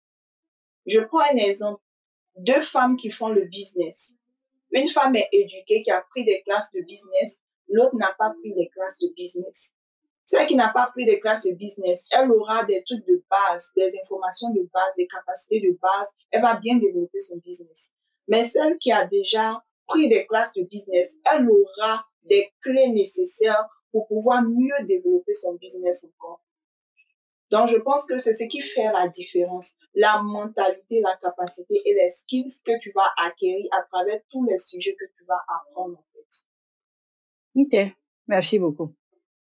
Je prends un exemple. 2 femmes qui font le business. Une femme est éduquée, qui a pris des classes de business, l'autre n'a pas pris des classes de business. Celle qui n'a pas pris des classes de business, elle aura des trucs de base, des informations de base, des capacités de base, elle va bien développer son business. Mais celle qui a déjà pris des classes de business, elle aura des clés nécessaires pour pouvoir mieux développer son business encore. Donc, je pense que c'est ce qui fait la différence. La mentalité, la capacité et les skills que tu vas acquérir à travers tous les sujets que tu vas apprendre, en fait. OK. Merci beaucoup.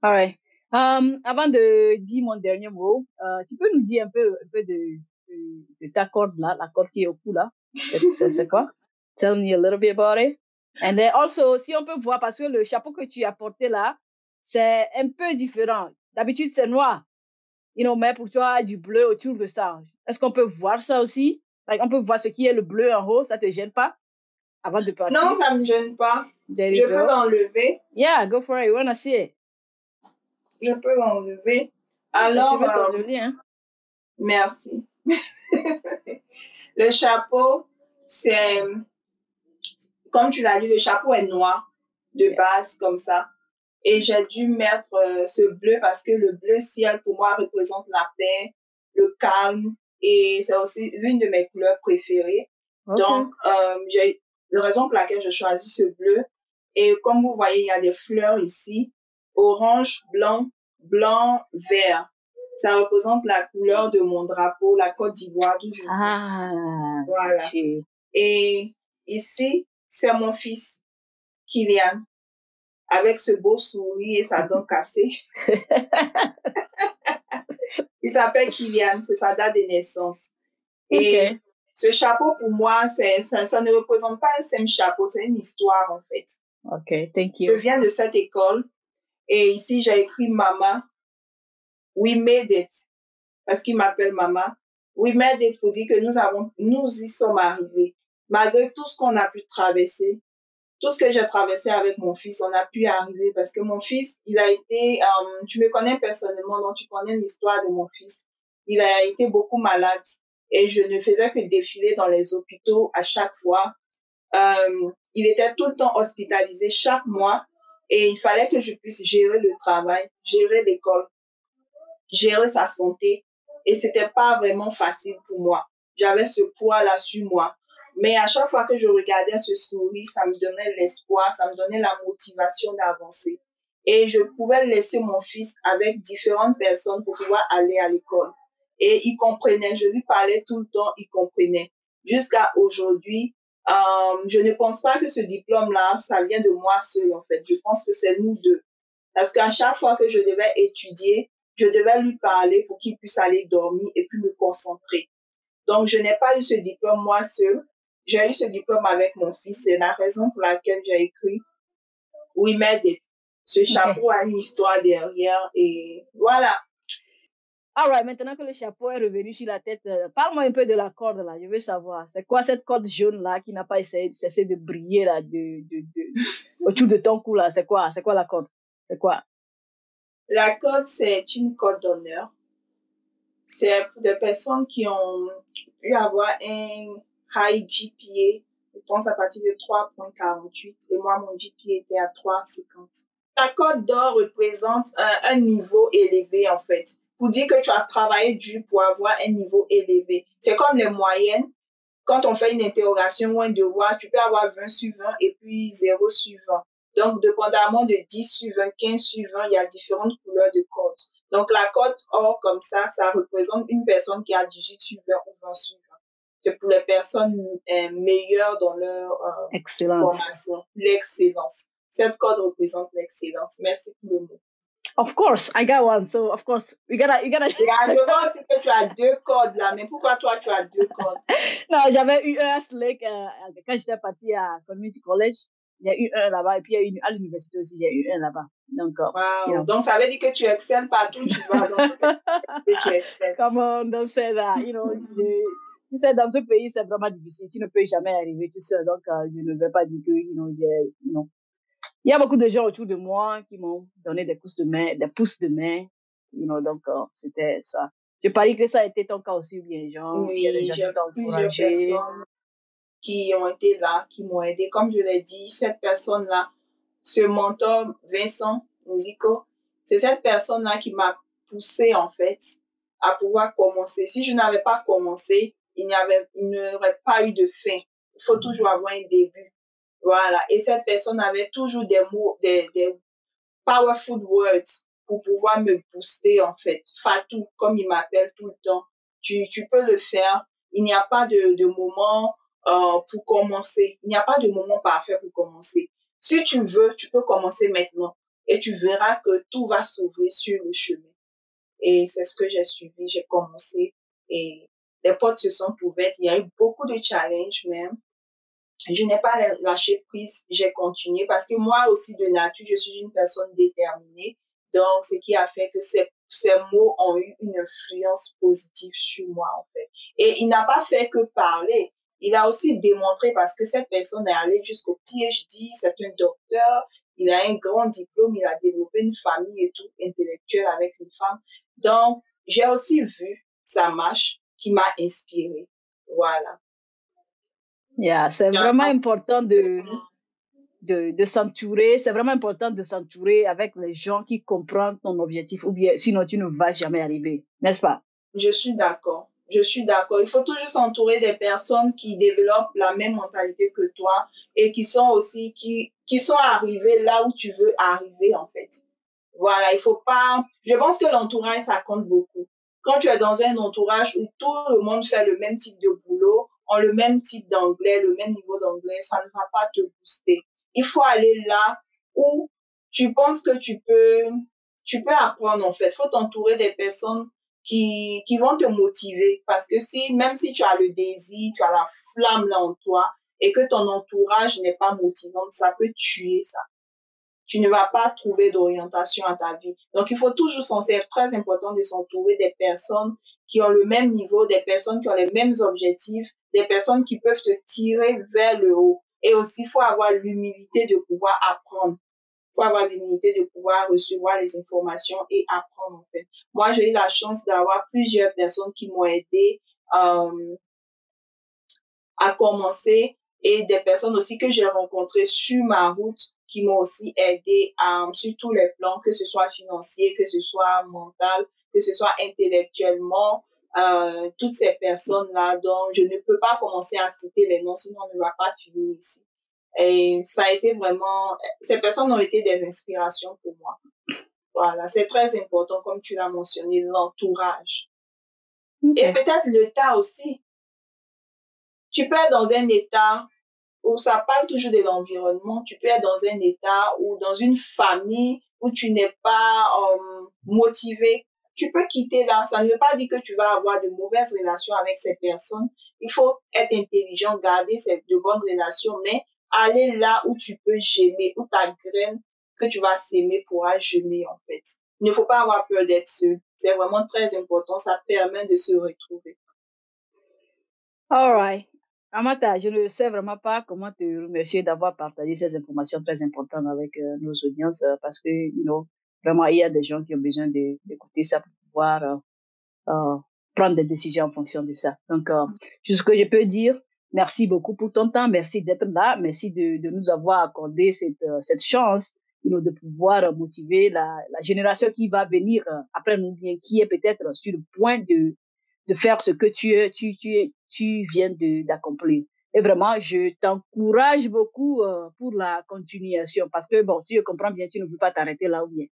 All right. Avant de dire mon dernier mot, tu peux nous dire un peu de ta corde là, la corde qui est au cou là. C'est quoi? Tell me a little bit about it. And then also, si on peut voir, parce que le chapeau que tu as porté là, c'est un peu différent. D'habitude, c'est noir. mais pour toi, du bleu autour de ça. Est-ce qu'on peut voir ça aussi? Like, on peut voir ce qui est le bleu en haut, ça te gêne pas avant de partir? Non, ça me gêne pas. There Je you peux go. l'enlever. Yeah, go for it. We wanna see it. Je peux l'enlever. Les Alors, cheveux sont jolis, hein? merci. Le chapeau, c'est, comme tu l'as dit, le chapeau est noir de base, comme ça. Et j'ai dû mettre ce bleu parce que le bleu ciel, pour moi, représente la paix, le calme. Et c'est aussi l'une de mes couleurs préférées. Okay. Donc, j'ai la raison pour laquelle je choisis ce bleu. Et comme vous voyez, il y a des fleurs ici. Orange, blanc, vert. Ça représente la couleur de mon drapeau, la Côte d'Ivoire, d'où je viens. Ah, Voilà. okay. Et ici, c'est mon fils, Kylian, avec ce beau sourire et sa dent cassée. Il s'appelle Kylian, c'est sa date de naissance. Okay. Et ce chapeau, pour moi, ça ne représente pas un simple chapeau, c'est une histoire, en fait. Ok, thank you. Je viens de cette école et ici, j'ai écrit Mama, we made it, parce qu'il m'appelle Mama. We made it pour dire que nous y sommes arrivés. Malgré tout ce qu'on a pu traverser, tout ce que j'ai traversé avec mon fils, on a pu y arriver parce que mon fils, il a été, tu me connais personnellement, donc tu connais l'histoire de mon fils. Il a été beaucoup malade et je ne faisais que défiler dans les hôpitaux à chaque fois. Il était tout le temps hospitalisé chaque mois et il fallait que je puisse gérer le travail, gérer l'école, gérer sa santé et c'était pas vraiment facile pour moi. J'avais ce poids-là sur moi. Mais à chaque fois que je regardais ce sourire, ça me donnait l'espoir, ça me donnait la motivation d'avancer. Et je pouvais laisser mon fils avec différentes personnes pour pouvoir aller à l'école. Et il comprenait, je lui parlais tout le temps, il comprenait. Jusqu'à aujourd'hui, je ne pense pas que ce diplôme-là, ça vient de moi seul en fait. Je pense que c'est nous deux. Parce qu'à chaque fois que je devais étudier, je devais lui parler pour qu'il puisse aller dormir et puis me concentrer. Donc, je n'ai pas eu ce diplôme moi seul. J'ai eu ce diplôme avec mon fils. C'est la raison pour laquelle j'ai écrit We Made It. Ce chapeau a une histoire derrière et voilà. All right, maintenant que le chapeau est revenu sur la tête, parle-moi un peu de la corde là. Je veux savoir, c'est quoi cette corde jaune là qui n'a pas cessé de briller là autour de ton cou là? C'est quoi la corde? C'est quoi? La corde, c'est une corde d'honneur. C'est pour des personnes qui ont pu avoir un high GPA, je pense à partir de 3.48 et moi, mon GPA était à 3.50. La corde d'or représente un niveau élevé, en fait. Pour dire que tu as travaillé dur pour avoir un niveau élevé. C'est comme les moyennes. Quand on fait une interrogation ou un devoir, tu peux avoir 20 sur 20 et puis 0 sur 20. Donc, dépendamment de 10 sur 20, 15 sur 20, il y a différentes couleurs de cordes. Donc, la corde or, comme ça représente une personne qui a 18 sur 20 ou 20 sur 20. C'est pour les personnes meilleures dans leur formation. L'excellence. Cette corde représente l'excellence. Merci pour le mot. Of course, I got one. So, of course, you gotta. Yeah, je vois aussi que tu as 2 cordes là, mais pourquoi toi tu as 2 cordes? Non, j'avais eu un à Slake quand j'étais partie à Community College. Il y a eu un là-bas et puis il y a eu à l'université aussi, j'ai eu un là-bas. Donc, wow. Donc ça veut dire que tu excelles partout, tu vas donc tu excelles. Come on, don't say that. Tu sais, dans ce pays, c'est vraiment difficile. Tu ne peux jamais arriver tout seul. Donc, je ne vais pas dire que, il y a beaucoup de gens autour de moi qui m'ont donné des pouces de main, donc c'était ça. Je parie que ça a été ton cas aussi, bien, genre. Oui, j'ai plusieurs personnes qui ont été là, qui m'ont aidé. Comme je l'ai dit, cette personne-là, ce mentor, Vincent Nziko, c'est cette personne-là qui m'a poussé, en fait, à pouvoir commencer. Si je n'avais pas commencé, il n'y aurait pas eu de fin. Il faut toujours avoir un début. Voilà. Et cette personne avait toujours des mots, des powerful words pour pouvoir me booster, en fait. Fatou, comme il m'appelle tout le temps. Tu peux le faire. Il n'y a pas de moment pour commencer. Il n'y a pas de moment parfait pour commencer. Si tu veux, tu peux commencer maintenant. Et tu verras que tout va s'ouvrir sur le chemin. Et c'est ce que j'ai suivi. J'ai commencé et les portes se sont ouvertes. Il y a eu beaucoup de challenges même. Je n'ai pas lâché prise, j'ai continué parce que moi aussi de nature, je suis une personne déterminée. Donc, ce qui a fait que ces mots ont eu une influence positive sur moi, en fait. Et il n'a pas fait que parler. Il a aussi démontré, parce que cette personne est allée jusqu'au PhD, c'est un docteur, il a un grand diplôme, il a développé une famille et tout, intellectuelle avec une femme. Donc, j'ai aussi vu sa marche qui m'a inspirée. Voilà. Yeah, c'est vraiment important de s'entourer. C'est vraiment important de s'entourer avec les gens qui comprennent ton objectif, ou bien sinon tu ne vas jamais arriver, n'est-ce pas? Je suis d'accord. Je suis d'accord. Il faut toujours s'entourer des personnes qui développent la même mentalité que toi et qui sont aussi, qui sont arrivées là où tu veux arriver, en fait. Voilà, il faut pas, je pense que l'entourage, ça compte beaucoup. Quand tu es dans un entourage où tout le monde fait le même type de boulot, ont le même type d'anglais, le même niveau d'anglais, ça ne va pas te booster. Il faut aller là où tu penses que tu peux apprendre, en fait. Il faut t'entourer des personnes qui vont te motiver. Parce que même si tu as le désir, tu as la flamme là en toi, et que ton entourage n'est pas motivant, ça peut tuer ça. Tu ne vas pas trouver d'orientation à ta vie. Donc, il faut toujours c'est très important de s'entourer des personnes qui ont le même niveau, des personnes qui ont les mêmes objectifs, des personnes qui peuvent te tirer vers le haut. Et aussi, il faut avoir l'humilité de pouvoir apprendre. Il faut avoir l'humilité de pouvoir recevoir les informations et apprendre, en fait. Moi, j'ai eu la chance d'avoir plusieurs personnes qui m'ont aidé à commencer et des personnes aussi que j'ai rencontrées sur ma route qui m'ont aussi aidé sur tous les plans, que ce soit financier, que ce soit mental, que ce soit intellectuellement. Toutes ces personnes-là dont je ne peux pas commencer à citer les noms, sinon on ne va pas finir ici. Et ça a été vraiment, ces personnes ont été des inspirations pour moi. Voilà, c'est très important, comme tu l'as mentionné, l'entourage. Okay. Et peut-être le tas aussi. Tu peux être dans un état où ça parle toujours de l'environnement, tu peux être dans un état ou dans une famille où tu n'es pas motivé. Tu peux quitter là. Ça ne veut pas dire que tu vas avoir de mauvaises relations avec ces personnes. Il faut être intelligent, garder de bonnes relations, mais aller là où tu peux germer, où ta graine que tu vas s'aimer pourra germer, en fait. Il ne faut pas avoir peur d'être seul. C'est vraiment très important. Ça permet de se retrouver. All right. Ramata, je ne sais vraiment pas comment te remercier d'avoir partagé ces informations très importantes avec nos audiences parce que, vraiment, il y a des gens qui ont besoin d'écouter ça pour pouvoir prendre des décisions en fonction de ça. Donc, ce que je peux dire, merci beaucoup pour ton temps, merci d'être là, merci de nous avoir accordé cette chance, de pouvoir motiver la génération qui va venir après nous, bien qui est peut-être sur le point de faire ce que tu viens d'accomplir. Et vraiment, je t'encourage beaucoup pour la continuation parce que, bon, si je comprends bien, tu ne veux pas t'arrêter là ou bien.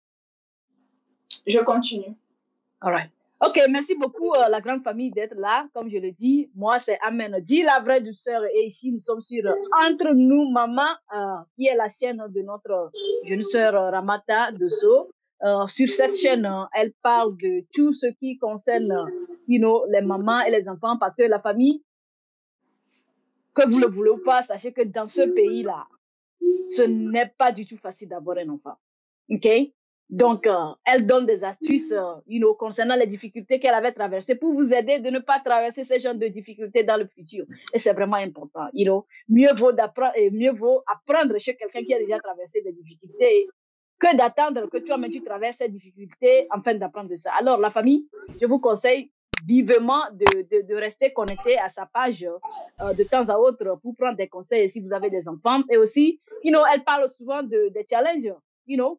Je continue. All right. OK, merci beaucoup la grande famille d'être là. Comme je le dis, moi c'est Amen, dis la vraie douceur. Et ici, nous sommes sur Entre nous, maman, qui est la chaîne de notre jeune sœur Ramata Dasso. Sur cette chaîne, elle parle de tout ce qui concerne, les mamans et les enfants, parce que la famille, que vous le voulez ou pas, sachez que dans ce pays-là, ce n'est pas du tout facile d'avoir un enfant. OK? Donc, elle donne des astuces, concernant les difficultés qu'elle avait traversées pour vous aider de ne pas traverser ces genres de difficultés dans le futur. Et c'est vraiment important, Mieux vaut apprendre chez quelqu'un qui a déjà traversé des difficultés que d'attendre que toi-même tu traverses ces difficultés afin d'apprendre de ça. Alors, la famille, je vous conseille vivement de rester connecté à sa page de temps à autre pour prendre des conseils si vous avez des enfants. Et aussi, elle parle souvent des challenges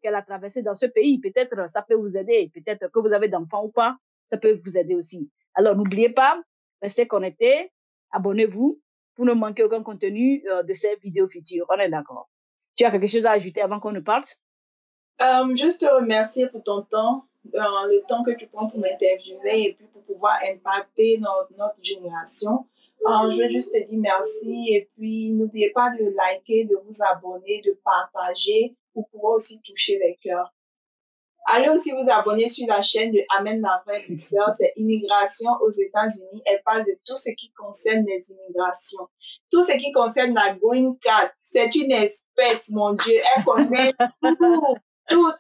qu'elle a traversé dans ce pays. Peut-être ça peut vous aider. Peut-être que vous avez d'enfants ou pas, ça peut vous aider aussi. Alors, n'oubliez pas, restez connectés, abonnez-vous pour ne manquer aucun contenu de ces vidéos futures. On est d'accord. Tu as quelque chose à ajouter avant qu'on ne parte? Juste te remercier pour ton temps, le temps que tu prends pour m'interviewer et puis pour pouvoir impacter notre génération. Je veux juste te dire merci et puis n'oubliez pas de liker, de vous abonner, de partager pour pouvoir aussi toucher les cœurs. Allez aussi vous abonner sur la chaîne de Amen la vraie douceur, c'est Immigration aux États-Unis. Elle parle de tout ce qui concerne les immigrations. Tout ce qui concerne la green card, c'est une experte, mon Dieu. Elle connaît tout. Tout.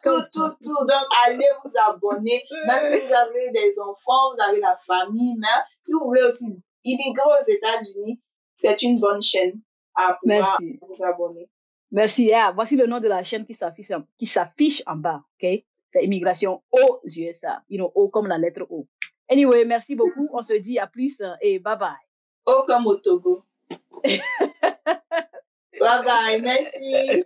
Donc, allez vous abonner. Même si vous avez des enfants, vous avez la famille, mais si vous voulez aussi immigrer aux États-Unis, c'est une bonne chaîne à pouvoir vous abonner. Merci. Yeah. Voici le nom de la chaîne qui s'affiche en bas. OK? C'est Immigration aux USA. O comme la lettre O. Anyway, merci beaucoup. On se dit à plus et bye bye. O comme au Togo. Bye bye. Merci.